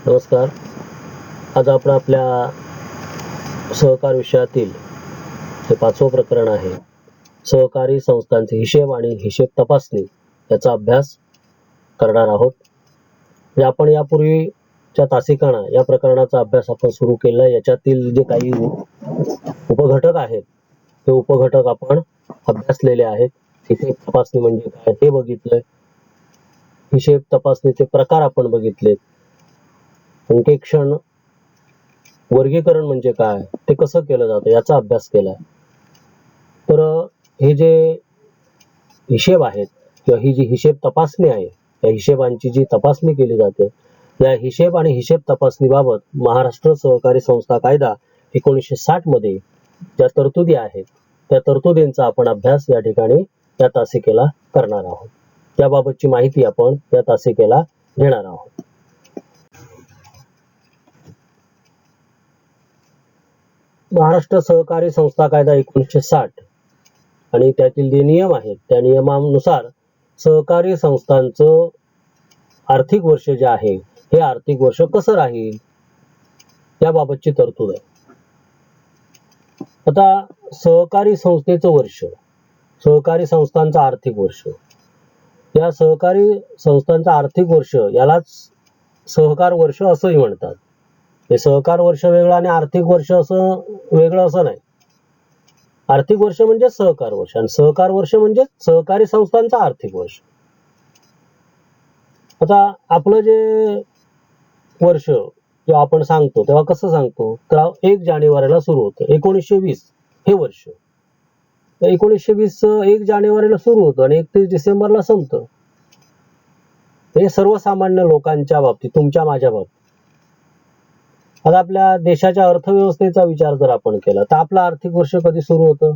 नमस्कार. आज आपण आपल्या सहकार विषयातील हे 5वं प्रकरण आहे. सहकारी संस्थांचे हिशेब आणि हिशेब तपासणी याचा अभ्यास करणार आहोत. आपण यापूर्वीच्या तासिकाना या प्रकरणाचा अभ्यास आपण सुरू केला. याच्यातील जे काही उपघटक आहेत ते उपघटक आपण अभ्यासलेले आहेत. हिशेब तपासणी म्हणजे काय हे बघितलंय. हिशेब तपासणीचे प्रकार आपण बघितलेत. अंकेक्षण वर्गीकरण म्हणजे काय, ते कसं केलं जातं याचा अभ्यास केलाय. तर हे जे हिशेब आहेत किंवा ही जी हिशेब तपासणी आहे, या हिशेबांची जी तपासणी केली जाते, या हिशेब आणि हिशेब तपासणीबाबत महाराष्ट्र सहकारी संस्था कायदा 1960 मध्ये ज्या तरतुदी आहेत त्या तरतुदींचा आपण अभ्यास या ठिकाणी या तासिकेला करणार आहोत. त्याबाबतची माहिती आपण या तासिकेला घेणार आहोत. महाराष्ट्र सहकारी संस्था कायदा 1960 आणि त्यातील जे नियम आहेत त्या नियमानुसार सहकारी संस्थांचं आर्थिक वर्ष जे आहे हे आर्थिक वर्ष कसं राहील याबाबतची तरतूद आहे. आता सहकारी संस्थेचं वर्ष, सहकारी संस्थांचं आर्थिक वर्ष, या सहकारी संस्थांचं आर्थिक वर्ष यालाच सहकार वर्ष असंही म्हणतात. हे सहकार वर्ष वेगळं आणि आर्थिक वर्ष असं वेगळं असं नाही. आर्थिक वर्ष म्हणजे सहकार वर्ष आणि सहकार वर्ष म्हणजे सहकारी संस्थांचं आर्थिक वर्ष. आता आपलं जे वर्ष जेव्हा आपण सांगतो तेव्हा कसं सांगतो, तर 1 जानेवारीला सुरू होतं. 1920 हे वर्ष. 1920 1 जानेवारीला सुरू होतं आणि 31 डिसेंबरला संपतं. हे सर्वसामान्य लोकांच्या बाबतीत, तुमच्या माझ्या बाबतीत. आता आपल्या देशाच्या अर्थव्यवस्थेचा विचार जर आपण केला तर आपलं आर्थिक वर्ष कधी सुरू होतं,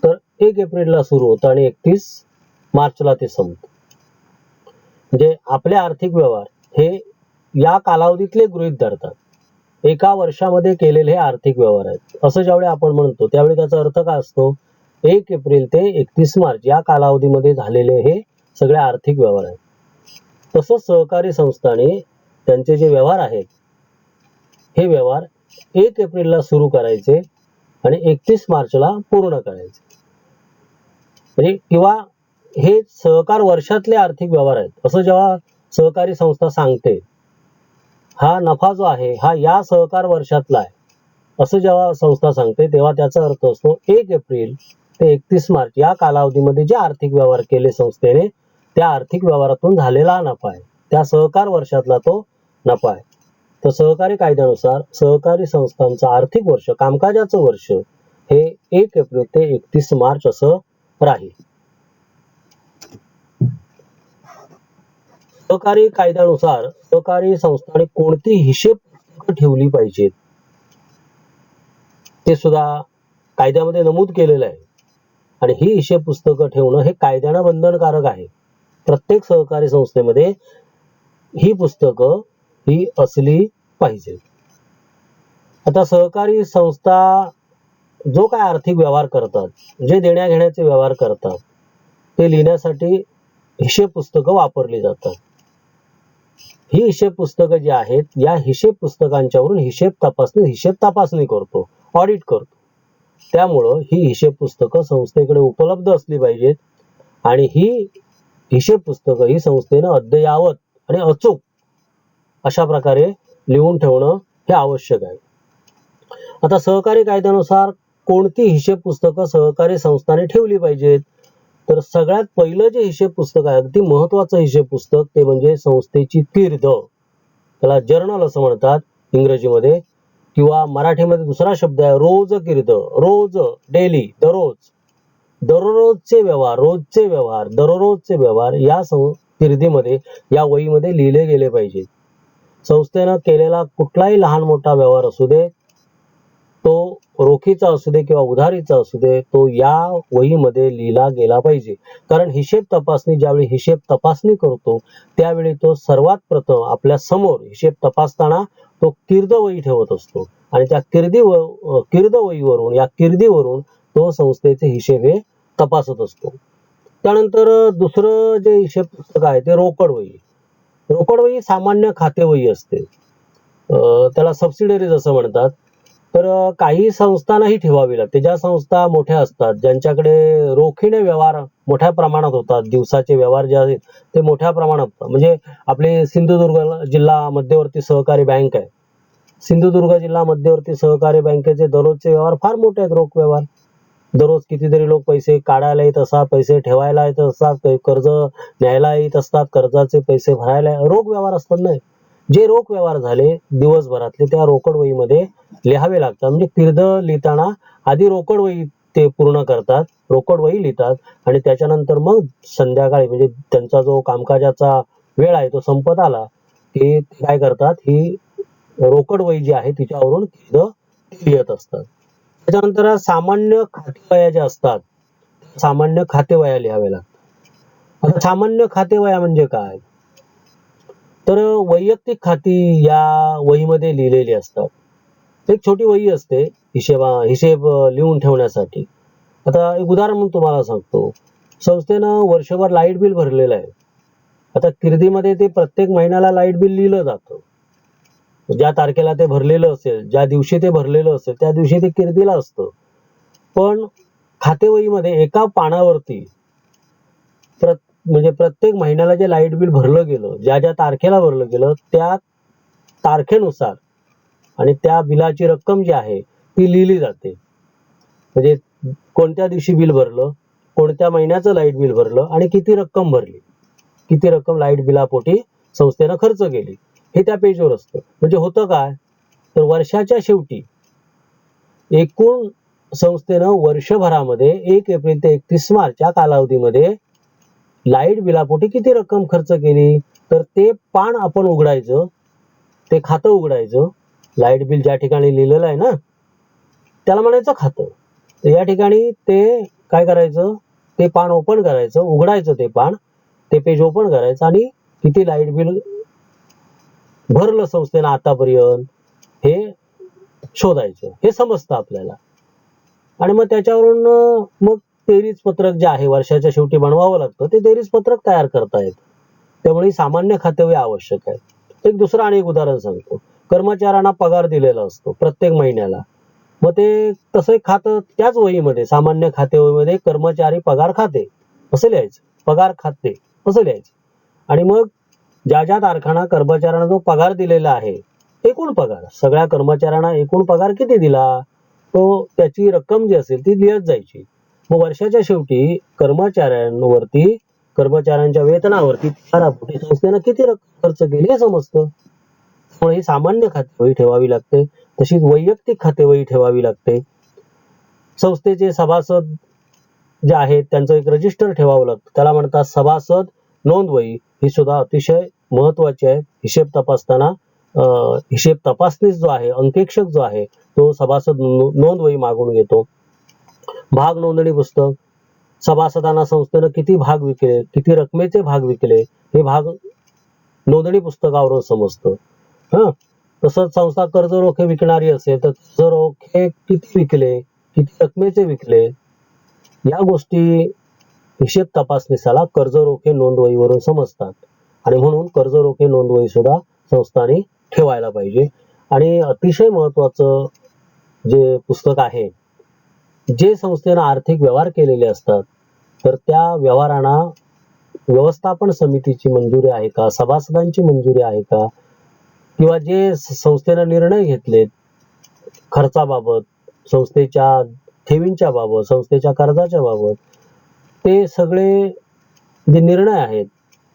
तर 1 एप्रिलला सुरू होतं आणि 31 मार्चला ते संपतं. म्हणजे आपले आर्थिक व्यवहार हे या कालावधीतले गृहीत धरतात. एका वर्षामध्ये केलेले हे आर्थिक व्यवहार आहेत असं ज्यावेळी आपण म्हणतो त्यावेळी त्याचा अर्थ काय असतो, 1 एप्रिल ते 31 मार्च या कालावधीमध्ये झालेले हे सगळे आर्थिक व्यवहार आहेत. तसंच सहकारी संस्थांनी त्यांचे जे व्यवहार आहेत हे व्यवहार 1 एप्रिलला सुरू करायचे आणि 31 मार्चला पूर्ण करायचे. म्हणजे किंवा हे सहकार वर्षातले आर्थिक व्यवहार आहेत असं जेव्हा सहकारी संस्था सांगते, हा नफा जो आहे हा या सहकार वर्षातला आहे असं जेव्हा संस्था सांगते तेव्हा त्याचा अर्थ असतो 1 एप्रिल ते 31 मार्च या कालावधीमध्ये जे आर्थिक व्यवहार केले संस्थेने त्या आर्थिक व्यवहारातून झालेला नफा आहे, त्या सहकार वर्षातला तो नफा आहे. तर सहकारी कायद्यानुसार सहकारी संस्थांचं आर्थिक वर्ष, कामकाजाचं वर्ष हे 1 एप्रिल ते 31 मार्च असं राहील. सहकारी कायद्यानुसार सहकारी संस्थांनी कोणती हिशेब पुस्तकं ठेवली पाहिजेत ते सुद्धा कायद्यामध्ये नमूद केलेलं आहे. आणि ही हिशेब पुस्तकं ठेवणं हे कायद्यानं बंधनकारक आहे. प्रत्येक सहकारी संस्थेमध्ये ही पुस्तकं ही असली पाहिजे. आता सहकारी संस्था जो काय आर्थिक व्यवहार करतात, जे देण्या घेण्याचे व्यवहार करतात ते लिहिण्यासाठी हिशेब पुस्तकं वापरली जातात. ही हिशेब पुस्तकं जी आहेत या हिशेब पुस्तकांच्यावरून हिशेब तपासणी करतो, ऑडिट करतो. त्यामुळं ही हिशेब पुस्तकं संस्थेकडे उपलब्ध असली पाहिजेत आणि ही हिशेब पुस्तकं ही संस्थेनं अद्ययावत आणि अचूक अशा प्रकारे लिहून ठेवणं हे आवश्यक आहे. आता सहकारी कायद्यानुसार कोणती हिशेब पुस्तकं सहकारी संस्थांनी ठेवली पाहिजेत, तर सगळ्यात पहिलं जे हिशेब पुस्तक आहे, अगदी महत्वाचं हिशेब पुस्तक, ते म्हणजे संस्थेची कीर्द, त्याला जर्नल असं म्हणतात इंग्रजीमध्ये, किंवा मराठीमध्ये दुसरा शब्द आहे रोज कीर्द, रोज, डेली, दररोज, दररोजचे व्यवहार, रोजचे व्यवहार, दररोजचे व्यवहार या कीर्दीमध्ये, या वहीमध्ये लिहिले गेले पाहिजेत. संस्थेनं केलेला कुठलाही लहान मोठा व्यवहार असू दे, तो रोखीचा असू दे किंवा उधारीचा असू दे, तो या वहीमध्ये लिहिला गेला पाहिजे. कारण हिशेब तपासणी ज्यावेळी हिशेब तपासणी करतो त्यावेळी तो सर्वात प्रथम आपल्या समोर हिशेब तपासताना तो कीर्द वही ठेवत असतो आणि त्या कीर्द वहीवरून, या कीर्दीवरून तो संस्थेचे हिशेब हे तपासत असतो. त्यानंतर दुसरं जे हिशेब पुस्तक आहे ते रोकड वही. रोकड वही सामान्य खाते वही असते. त्याला सबसिडरीज असं म्हणतात. तर काही संस्थांनाही ठेवावी लागते. ज्या संस्था मोठ्या असतात, ज्यांच्याकडे रोखीने व्यवहार मोठ्या प्रमाणात होतात, दिवसाचे व्यवहार जे आहेत ते मोठ्या प्रमाणात होतात. म्हणजे आपले सिंधुदुर्ग जिल्हा मध्यवर्ती सहकारी बँक आहे. सिंधुदुर्ग जिल्हा मध्यवर्ती सहकारी बँकेचे दररोजचे व्यवहार फार मोठे आहेत, रोख व्यवहार. दररोज कितीतरी लोक पैसे काढायला येत असतात, पैसे ठेवायला येत असतात, कर्ज न्यायला येत असतात, कर्जाचे पैसे भरायला रोख व्यवहार असतात ना. जे रोख व्यवहार झाले दिवसभरातले त्या रोकड वहीमध्ये लिहावे लागतात. म्हणजे किर्द लिहिताना आधी रोकड वही ते पूर्ण करतात, रोकड वही लिहितात आणि त्याच्यानंतर मग संध्याकाळी म्हणजे त्यांचा जो कामकाजाचा वेळ आहे तो संपत आला की काय करतात, ही रोकड वही जी आहे तिच्यावरून किर्द लिहित असतात. त्याच्यानंतर सामान्य खातेवह्या ज्या असतात, सामान्य खातेवह्या लिहाव्या लागतात. आता सामान्य खातेवह्या म्हणजे काय, तर वैयक्तिक खाती या वहीमध्ये लिहिलेली असतात. एक छोटी वही असते हिशेब लिहून ठेवण्यासाठी. आता एक उदाहरण म्हणून तुम्हाला सांगतो. संस्थेनं वर्षभर लाईट बिल भरलेलं आहे. आता किर्दीमध्ये ते प्रत्येक महिन्याला लाईट बिल लिहिलं जातं. ज्या तारखेला ते भरलेलं असेल, ज्या दिवशी ते भरलेलं असेल त्या दिवशी ते किर्दीला असतं. पण खातेवहीमध्ये एका पानावरती म्हणजे प्रत्येक महिन्याला जे लाईट बिल भरलं गेलं, ज्या ज्या तारखेला भरलं गेलं त्या तारखेनुसार आणि त्या बिलाची रक्कम जी आहे ती लिहिली जाते. म्हणजे कोणत्या दिवशी बिल भरलं, कोणत्या महिन्याचं लाईट बिल भरलं आणि किती रक्कम भरली, किती रक्कम लाईट बिलापोटी संस्थेनं खर्च केली, हे त्या पेजवर असतं. म्हणजे होतं काय, तर वर्षाच्या शेवटी एकूण संस्थेनं वर्षभरामध्ये 1 एप्रिल ते 31 मार्च या कालावधीमध्ये लाईट बिलापोटी किती रक्कम खर्च केली, तर ते पान आपण उघडायचं, ते खातं उघडायचं. लाईट बिल ज्या ठिकाणी लिहिलेलं आहे ना त्याला म्हणायचं खातं. तर या ठिकाणी ते काय करायचं, ते पान ओपन करायचं, उघडायचं ते पान, ते पेज ओपन करायचं आणि किती लाईट बिल भरलं संस्थेनं आतापर्यंत हे शोधायचं. हे समजतं आपल्याला. आणि मग त्याच्यावरून मग तेरीच पत्रक जे आहे वर्षाच्या शेवटी बनवावं लागतं, ते तेरीच पत्रक तयार करता येतं. त्यामुळे सामान्य खातेवही आवश्यक आहे. एक दुसरं आणि एक उदाहरण सांगतो. कर्मचाऱ्यांना पगार दिलेला असतो प्रत्येक महिन्याला. मग ते तसं एक खातं त्याच वहीमध्ये सामान्य खातेवहीमध्ये कर्मचारी पगार खाते असं लिहायचं, पगार खाते असं लिहायचं. आणि मग ज्या ज्या तारखांना कर्मचाऱ्यांना जो पगार दिलेला आहे, एकूण पगार सगळ्या कर्मचाऱ्यांना एकूण पगार किती दिला तो त्याची रक्कम जी असेल ती लिहत जायची. मग वर्षाच्या शेवटी कर्मचाऱ्यांच्या वेतनावरती पगारापोटी संस्थेनं किती रक्कम खर्च केली हे समजतं. त्यामुळे ही सामान्य खातेवही ठेवावी लागते. तशीच वैयक्तिक खातेवही ठेवावी लागते. संस्थेचे सभासद जे आहेत त्यांचं एक रजिस्टर ठेवावं लागतं, त्याला म्हणतात सभासद नोंदवही. ही सुद्धा अतिशय महत्वाची आहे. हिशेब तपासताना हिशेब तपासनीस जो आहे, अंकेक्षक जो आहे तो सभासद नोंदवही मागून घेतो. भाग नोंदणी पुस्तक, सभासदांना संस्थेनं किती भाग विकले, किती रकमेचे भाग विकले हे भाग नोंदणी पुस्तकावरून समजतं. तसंच संस्था कर्ज रोखे विकणारी असेल तर कर्ज रोखे किती विकले, किती रकमेचे विकले, या गोष्टी हिशेब तपासणीसाला कर्ज रोखे नोंदवहीवरून समजतात. आणि म्हणून कर्ज रोखे नोंदवही सुद्धा संस्थांनी ठेवायला पाहिजे. आणि अतिशय महत्वाचं जे पुस्तक आहे, जे संस्थेनं आर्थिक व्यवहार केलेले असतात तर त्या व्यवहारांना व्यवस्थापन समितीची मंजुरी आहे का, सभासदांची मंजुरी आहे का, किंवा जे संस्थेनं निर्णय घेतलेत खर्चाबाबत, संस्थेच्या ठेवींच्या बाबत, संस्थेच्या कर्जाच्या बाबत, ते सगळे जे निर्णय आहेत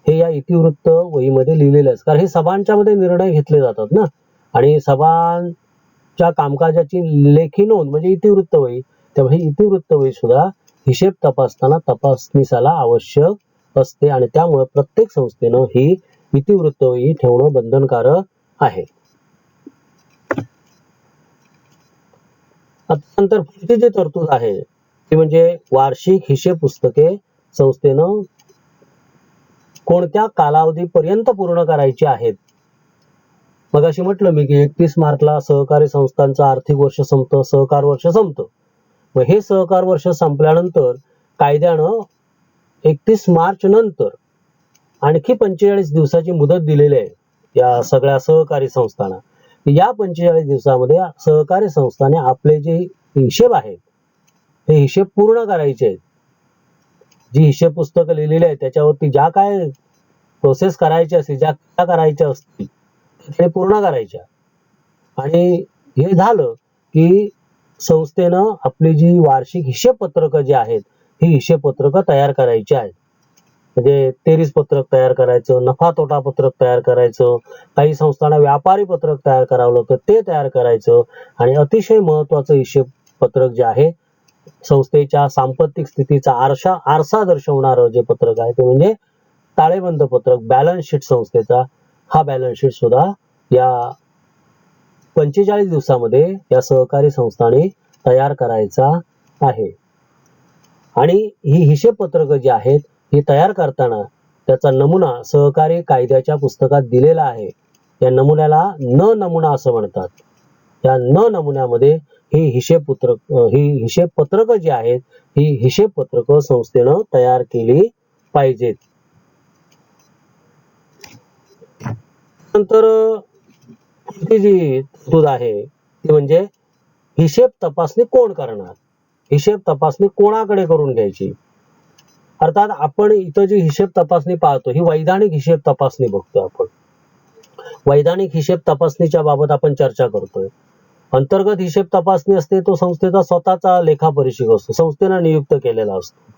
हे या इतिवृत्त वहीमध्ये लिहिलेले असतात. कारण हे सभांच्या मध्ये निर्णय घेतले जातात ना, आणि सभांच्या कामकाजाची लेखी नोंद म्हणजे इतिवृत्त वही. त्यामुळे ही इतिवृत्त वही सुद्धा हिशेब तपासताना तपासणीसाला आवश्यक असते आणि त्यामुळे प्रत्येक संस्थेनं ही इतिवृत्त वही ठेवणं बंधनकारक आहे. नंतर पुढची जी तरतूद आहे ती म्हणजे वार्षिक हिशेब पुस्तके संस्थेनं कोणत्या कालावधीपर्यंत पूर्ण करायची आहेत. मगाशी म्हटलं मी की 31 मार्चला सहकारी संस्थांचं आर्थिक वर्ष संपतं, सहकार वर्ष संपतं. मग हे सहकार वर्ष संपल्यानंतर कायद्यानं 31 मार्च नंतर आणखी 45 दिवसाची मुदत दिलेली आहे या सगळ्या सहकारी संस्थांना. या 45 दिवसामध्ये सहकारी संस्थाने आपले जे हिशेब आहेत हे हिशेब पूर्ण करायचे आहेत. जी हिशेब पुस्तकं लिहिलेली आहेत त्याच्यावरती ज्या काय प्रोसेस करायची असतील, ज्या क्रिया करायच्या असतील ते पूर्ण करायच्या. आणि हे झालं की संस्थेनं आपली जी वार्षिक हिशेब पत्रकं जी आहेत ही हिशेब पत्रकं तयार करायची आहेत. म्हणजे तेरीस पत्रक तयार करायचं, नफा तोटा पत्रक तयार करायचं, काही संस्थांना व्यापारी पत्रक तयार करावं लागतं ते तयार करायचं. आणि अतिशय महत्वाचं हिशेब पत्रक जे आहे संस्थेच्या सांपत्तिक स्थितीचा आरसा दर्शवणारं जे पत्रक आहे ते म्हणजे ताळेबंद पत्रक, बॅलन्स शीट संस्थेचा. हा बॅलन्स शीट सुद्धा या 45 दिवसामध्ये या सहकारी संस्थांनी तयार करायचा आहे. आणि ही हिशेब पत्रकं जी आहेत ही तयार करताना त्याचा नमुना सहकारी कायद्याच्या पुस्तकात दिलेला आहे. या नमुन्याला न नमुना असं म्हणतात. या न नमुन्यामध्ये ही हिशेब पत्रकं जी आहेत ही हिशेब पत्रकं संस्थेनं तयार केली पाहिजेत. नंतर पुढची जी तरतूद आहे ती म्हणजे हिशेब तपासणी कोण करणार, हिशेब तपासणी कोणाकडे करून घ्यायची. अर्थात आपण इथं जी हिशेब तपासणी पाहतो ही वैधानिक हिशेब तपासणी बघतो आपण. वैधानिक हिशेब तपासणीच्या बाबत आपण चर्चा करतोय. अंतर्गत हिशेब तपासणी असते तो संस्थेचा स्वतःचा लेखापरीक्षक असतो, संस्थेनं नियुक्त केलेला असतो.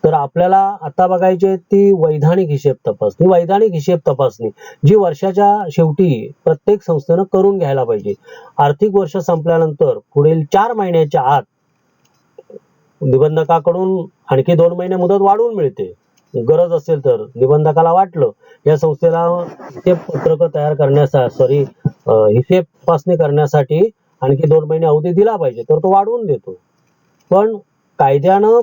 तर आपल्याला आता बघायची आहे ती वैधानिक हिशेब तपासणी. वैधानिक हिशेब तपासणी जी वर्षाच्या शेवटी प्रत्येक संस्थेनं करून घ्यायला पाहिजे. आर्थिक वर्ष संपल्यानंतर पुढील 4 महिन्याच्या आत निबंधकाकडून आणखी 2 महिने मुदत वाढवून मिळते. गरज असेल तर निबंधकाला वाटलं या संस्थेला हिशेब पत्रक तयार करण्यासाठी हिशेब तपासणी करण्यासाठी आणखी 2 महिने अवधी दिला पाहिजे तर तो वाढवून देतो. पण कायद्यानं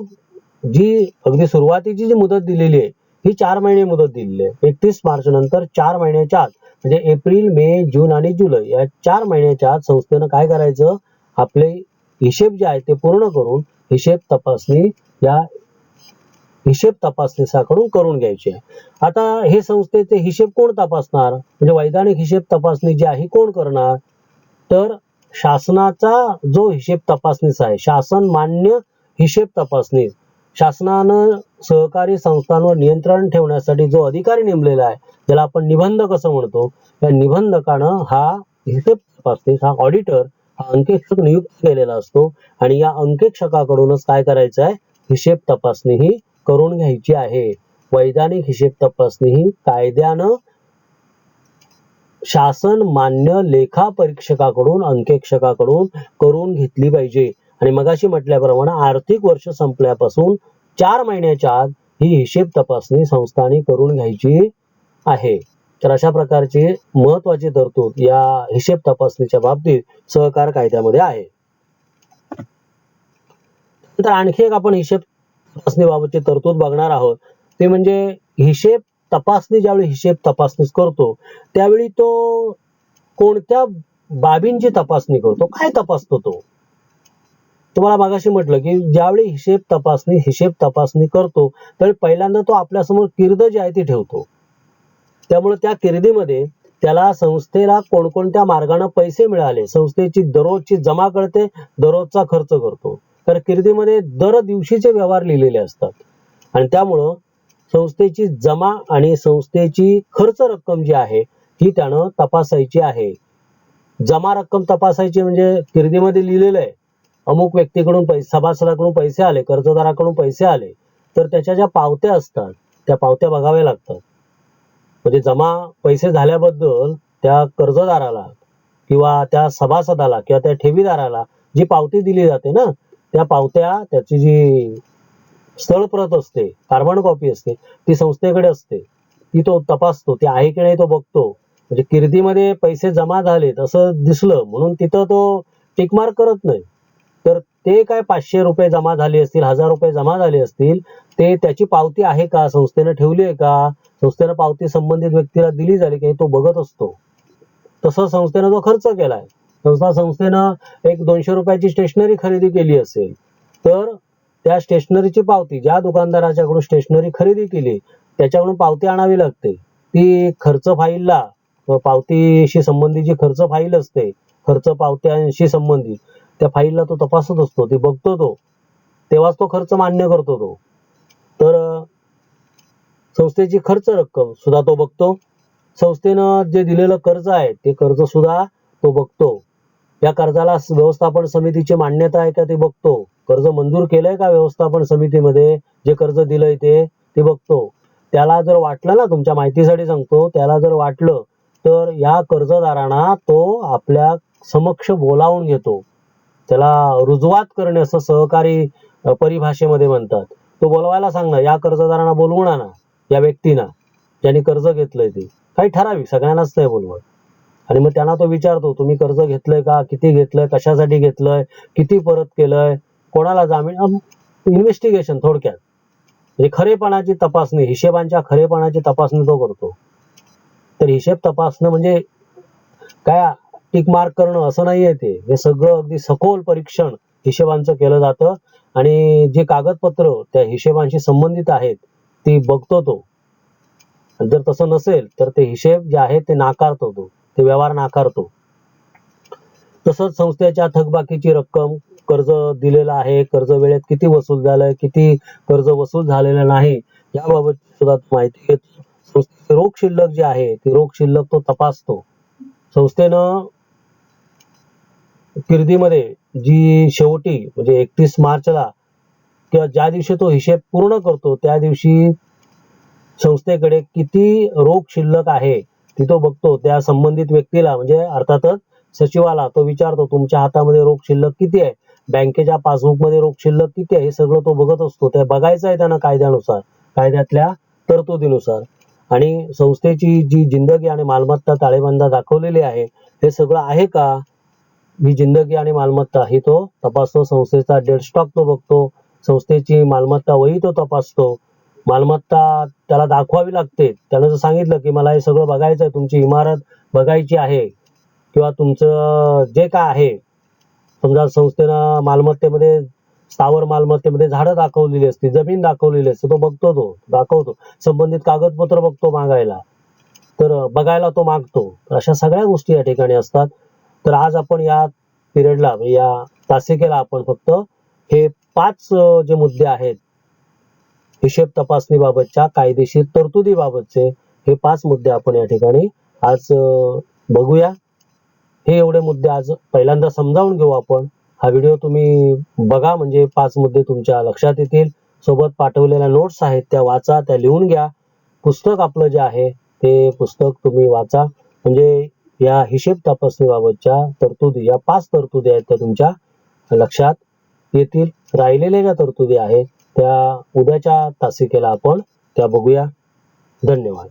जी अगदी सुरुवातीची जी मुदत दिलेली आहे ही 4 महिने मुदत दिलेली आहे. 31 मार्च नंतर 4 महिन्याच्या आत म्हणजे एप्रिल, मे, जून आणि जुलै या 4 महिन्याच्या आत संस्थेनं काय करायचं, आपले हिशेब जे आहे ते पूर्ण करून हिशेब तपासणी या हिशेब तपासणीकडून करून घ्यायची आहे. आता हे संस्थेचे हिशेब कोण तपासणार, म्हणजे वैधानिक हिशेब तपासणी जी आहे कोण करणार, तर शासनाचा जो हिशेब तपासणीचा आहे, शासन मान्य हिशेब तपासणी, शासनानं सहकारी संस्थांवर नियंत्रण ठेवण्यासाठी जो अधिकारी नेमलेला आहे ज्याला आपण निबंधक असं म्हणतो, या निबंधकानं हा हिशेब तपासणी, हा ऑडिटर, हा अंकेक्षक नियुक्त केलेला असतो. आणि या अंकेक्षकाकडूनच काय करायचं आहे, हिशेब तपासणी ही करून घ्यायची आहे. वैधानिक हिशेब तपासणी ही कायद्यानं शासन मान्य लेखा परीक्षकाकडून, अंकेक्षकाकडून करून घेतली पाहिजे. आणि मगाशी म्हटल्याप्रमाणे आर्थिक वर्ष संपल्यापासून 4 महिन्याच्या आत ही हिशेब तपासणी संस्थांनी करून घ्यायची आहे. तर अशा प्रकारची महत्वाची तरतूद या हिशेब तपासणीच्या बाबतीत सहकार कायद्यामध्ये आहे. तर आणखी एक आपण हिशेब तपासणीबाबतची तरतूद बघणार आहोत ते म्हणजे हिशेब तपासणी. ज्यावेळी हिशेब तपासणी करतो त्यावेळी तो कोणत्या बाबींची तपासणी करतो, काय तपासतो तो. तुम्हाला मागाशी म्हटलं की ज्यावेळी हिशेब तपासणी करतो त्यावेळी पहिल्यांदा तो आपल्यासमोर किर्द जी आहे ती ठेवतो. त्यामुळे त्या किर्दीमध्ये त्याला संस्थेला कोणकोणत्या मार्गाने पैसे मिळाले, संस्थेची दररोजची जमा कळते, दररोजचा खर्च करतो. तर किर्दीमध्ये दर दिवशीचे व्यवहार लिहिलेले असतात. आणि त्यामुळं संस्थेची जमा आणि संस्थेची खर्च रक्कम जी आहे ही त्यानं तपासायची आहे. जमा रक्कम तपासायची म्हणजे किर्दीमध्ये लिहिलेलं आहे अमुक व्यक्तीकडून सभासदाकडून पैसे आले, कर्जदाराकडून पैसे आले, तर त्याच्या ज्या पावत्या असतात त्या पावत्या बघाव्या लागतात. म्हणजे जमा पैसे झाल्याबद्दल त्या कर्जदाराला किंवा त्या सभासदाला किंवा त्या ठेवीदाराला जी पावती दिली जाते ना, त्या पावत्या, त्याची जी स्थळप्रत असते, कार्बन कॉपी असते, ती संस्थेकडे असते. ती तो तपासतो, ती आहे की नाही तो बघतो. म्हणजे किर्दीमध्ये पैसे जमा झालेत असं दिसलं म्हणून तिथं तो टिकमार्क करत नाही. तर ते काय 500 रुपये जमा झाले असतील, 1000 रुपये जमा झाले असतील, ते त्याची पावती आहे का, संस्थेनं ठेवली आहे का, संस्थेनं पावती संबंधित व्यक्तीला दिली झाली की तो बघत असतो. तसं संस्थेनं जो खर्च केलाय, संस्थेनं एक 200 रुपयाची स्टेशनरी खरेदी केली असेल तर त्या स्टेशनरीची पावती, ज्या दुकानदाराच्याकडून स्टेशनरी खरेदी केली त्याच्याकडून पावती आणावी लागते. ती खर्च फाईलला पावतीशी संबंधित खर्च फाईल असते, खर्च पावत्यांशी संबंधित त्या फाईलला तो तपासत असतो, ती बघतो तो, तेव्हाच तो खर्च मान्य करतो तो. तर संस्थेची खर्च रक्कम सुद्धा तो बघतो. संस्थेनं जे दिलेलं कर्ज आहे ते कर्ज सुद्धा तो बघतो. या कर्जाला व्यवस्थापन समितीची मान्यता आहे का ते बघतो. कर्ज मंजूर केलंय का व्यवस्थापन समितीमध्ये, जे कर्ज दिलंय ते बघतो. त्याला जर वाटलं ना, तुमच्या माहितीसाठी सांगतो, त्याला जर वाटलं तर या कर्जदारांना तो आपल्या समक्ष बोलावून घेतो. त्याला रुजवात करणे असं सहकारी परिभाषेमध्ये म्हणतात. तो बोलवायला सांगणं, या कर्जदारांना बोलवून आणा, या व्यक्तींना ज्यांनी कर्ज घेतलंय ते. काही ठराविक, सगळ्यांनाच नाही बोलवत. आणि मग त्यांना तो विचारतो, तुम्ही कर्ज घेतलंय का, किती घेतलंय, कशासाठी घेतलंय, किती परत केलंय, कोणाला जामीन, इन्व्हेस्टिगेशन थोडक्यात. म्हणजे खरेपणाची तपासणी, हिशेबांच्या खरेपणाची तपासणी तो करतो. तर हिशेब तपासणं म्हणजे काय टिक मार्क करणं असं नाहीये ते. हे सगळं अगदी सखोल परीक्षण हिशेबांचं केलं जातं आणि जे कागदपत्र त्या हिशेबांशी संबंधित आहेत ती बघतो तो. जर तसं नसेल तर ते हिशेब जे आहेत ते नाकारतो तो, ते व्यवहार नाकारतो. तसंच संस्थेच्या थकबाकीची रक्कम, कर्ज दिलेलं आहे, कर्ज वेळेत किती वसूल झालंय, किती कर्ज वसूल झालेलं नाही, याबाबत सुद्धा माहिती घेतो. संस्थेची रोख शिल्लक जी आहे ती रोख शिल्लक तो तपासतो. संस्थेनं किर्दीमध्ये जी शेवटी म्हणजे 31 मार्चला किंवा ज्या दिवशी तो हिशेब पूर्ण करतो त्या दिवशी संस्थेकडे किती रोख शिल्लक आहे ती तो बघतो. त्या संबंधित व्यक्तीला म्हणजे अर्थातच सचिवाला तो विचारतो, तुमच्या हातामध्ये रोख शिल्लक किती आहे, बँकेच्या पासबुकमध्ये रोख शिल्लक किती आहे, हे सगळं तो बघत असतो. ते बघायचं आहे त्यांना कायद्यानुसार, कायद्यातल्या तरतुदीनुसार. आणि संस्थेची जी जिंदगी आणि मालमत्ता ताळेबंदात दाखवलेली आहे हे सगळं आहे का, ही जिंदगी आणि मालमत्ता ही तो तपासतो. संस्थेचा डेड स्टॉक तो बघतो, संस्थेची मालमत्ता वही तो तपासतो. मालमत्ता त्याला दाखवावी लागते. त्यानं जर सांगितलं की मला हे सगळं बघायचं आहे, तुमची इमारत बघायची आहे किंवा तुमचं जे काय आहे, समजा संस्थेनं मालमत्तेमध्ये, स्थावर मालमत्तेमध्ये झाडं दाखवलेली असते, जमीन दाखवलेली असते, तो बघतो, तो दाखवतो. संबंधित कागदपत्र बघतो मागायला, तर बघायला तो मागतो. अशा सगळ्या गोष्टी या ठिकाणी असतात. तर आज आपण या पिरियडला, या तासिकेला आपण फक्त हे 5 जे मुद्दे आहेत हिशेब तपासणीबाबतच्या कायदेशीर तरतुदीबाबतचे, हे 5 मुद्दे आपण या ठिकाणी आज बघूया. हे एवढे मुद्दे आज पहिल्यांदा समजावून घेऊ आपण. हा व्हिडिओ तुम्ही बघा, म्हणजे 5 मुद्दे तुमच्या लक्षात येतील. सोबत पाठवलेल्या नोट्स आहेत त्या वाचा, त्या लिहून घ्या. पुस्तक आपलं जे आहे ते पुस्तक तुम्ही वाचा, म्हणजे या हिशेब तपासणीबाबतच्या तरतुदी, या 5 तरतुदी आहेत त्या तुमच्या लक्षात येतील. राहिलेल्या ज्या तरतुदी आहेत त्या उद्याच्या तासिकेला आपण त्या बघूया. धन्यवाद.